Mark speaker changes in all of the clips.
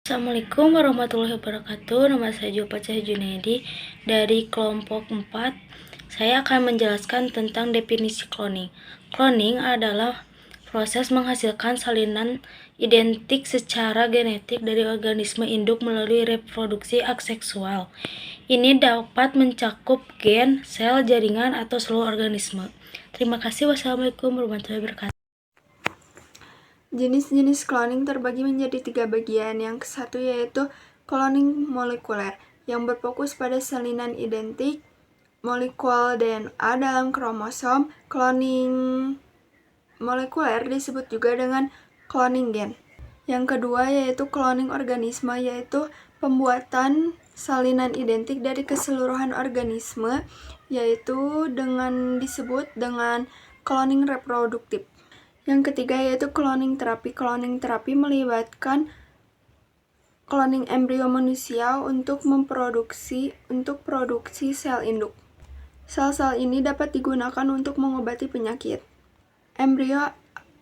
Speaker 1: Assalamualaikum warahmatullahi wabarakatuh. Nama saya Jopa Junaidi dari kelompok 4. Saya akan menjelaskan tentang definisi cloning. Cloning adalah proses menghasilkan salinan identik secara genetik dari organisme induk melalui reproduksi aseksual. Ini dapat mencakup gen, sel, jaringan, atau seluruh organisme. Terima kasih. Wassalamualaikum warahmatullahi wabarakatuh.
Speaker 2: Jenis-jenis cloning terbagi menjadi 3 bagian. Yang satu yaitu cloning molekuler, yang berfokus pada salinan identik molekul DNA dalam kromosom. Cloning molekuler disebut juga dengan cloning gen. Yang kedua yaitu cloning organisme, yaitu pembuatan salinan identik dari keseluruhan organisme, yaitu disebut dengan cloning reproduktif. Yang ketiga yaitu cloning terapi. Cloning terapi melibatkan cloning embrio manusia untuk produksi sel induk. Sel-sel ini dapat digunakan untuk mengobati penyakit. Embrio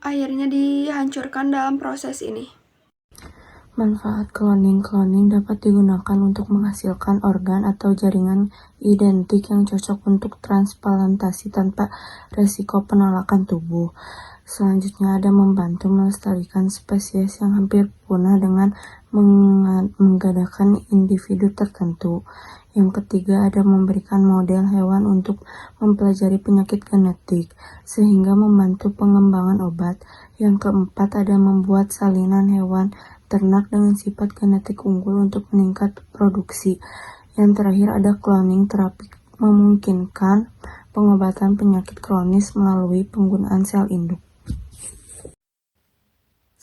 Speaker 2: akhirnya dihancurkan dalam proses ini.
Speaker 1: Manfaat cloning dapat digunakan untuk menghasilkan organ atau jaringan identik yang cocok untuk transplantasi tanpa resiko penolakan tubuh. Selanjutnya ada membantu melestarikan spesies yang hampir punah dengan menggadaikan individu tertentu. Yang ketiga ada memberikan model hewan untuk mempelajari penyakit genetik, sehingga membantu pengembangan obat. Yang keempat ada membuat salinan hewan ternak dengan sifat genetik unggul untuk meningkat produksi. Yang terakhir ada cloning terapi, memungkinkan pengobatan penyakit kronis melalui penggunaan sel induk.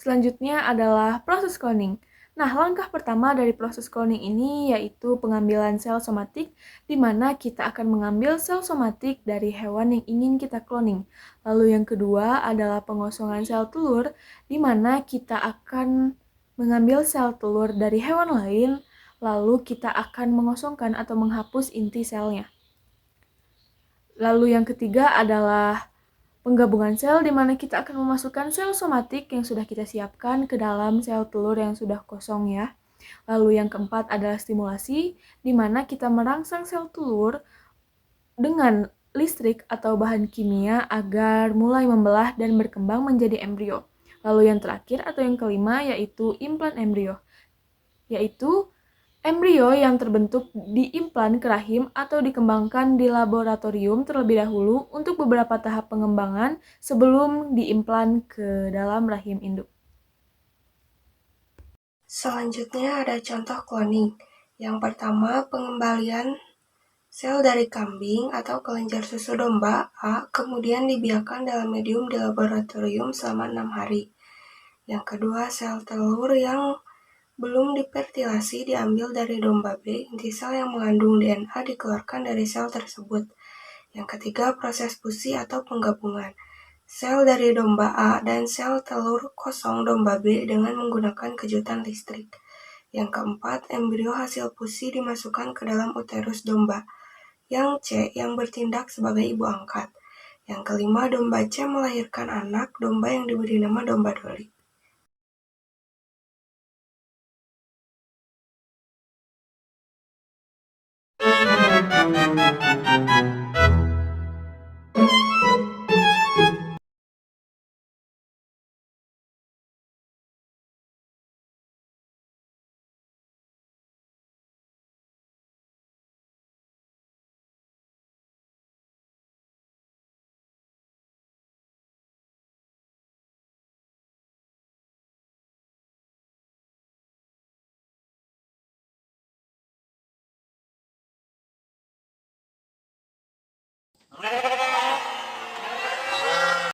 Speaker 3: Selanjutnya adalah proses cloning. Nah, langkah pertama dari proses cloning ini yaitu pengambilan sel somatik, di mana kita akan mengambil sel somatik dari hewan yang ingin kita cloning. Lalu yang kedua adalah pengosongan sel telur, di mana kita akan mengambil sel telur dari hewan lain, lalu kita akan mengosongkan atau menghapus inti selnya. Lalu yang ketiga adalah penggabungan sel, di mana kita akan memasukkan sel somatik yang sudah kita siapkan ke dalam sel telur yang sudah kosong ya. Lalu yang keempat adalah stimulasi, di mana kita merangsang sel telur dengan listrik atau bahan kimia agar mulai membelah dan berkembang menjadi embrio. Lalu yang terakhir atau yang kelima yaitu implan embrio, yaitu embrio yang terbentuk di implan ke rahim atau dikembangkan di laboratorium terlebih dahulu untuk beberapa tahap pengembangan sebelum diimplan ke dalam rahim induk.
Speaker 4: Selanjutnya ada contoh cloning. Yang pertama, pengembalian sel dari kambing atau kelenjar susu domba A, kemudian dibiarkan dalam medium di laboratorium selama 6 hari. Yang kedua, sel telur yang belum difertilasi diambil dari domba B, inti sel yang mengandung DNA dikeluarkan dari sel tersebut. Yang ketiga, proses fusi atau penggabungan sel dari domba A dan sel telur kosong domba B dengan menggunakan kejutan listrik. Yang keempat, embrio hasil fusi dimasukkan ke dalam uterus domba. Yang C, yang bertindak sebagai ibu angkat. Yang kelima, domba C melahirkan anak domba yang diberi nama domba doli.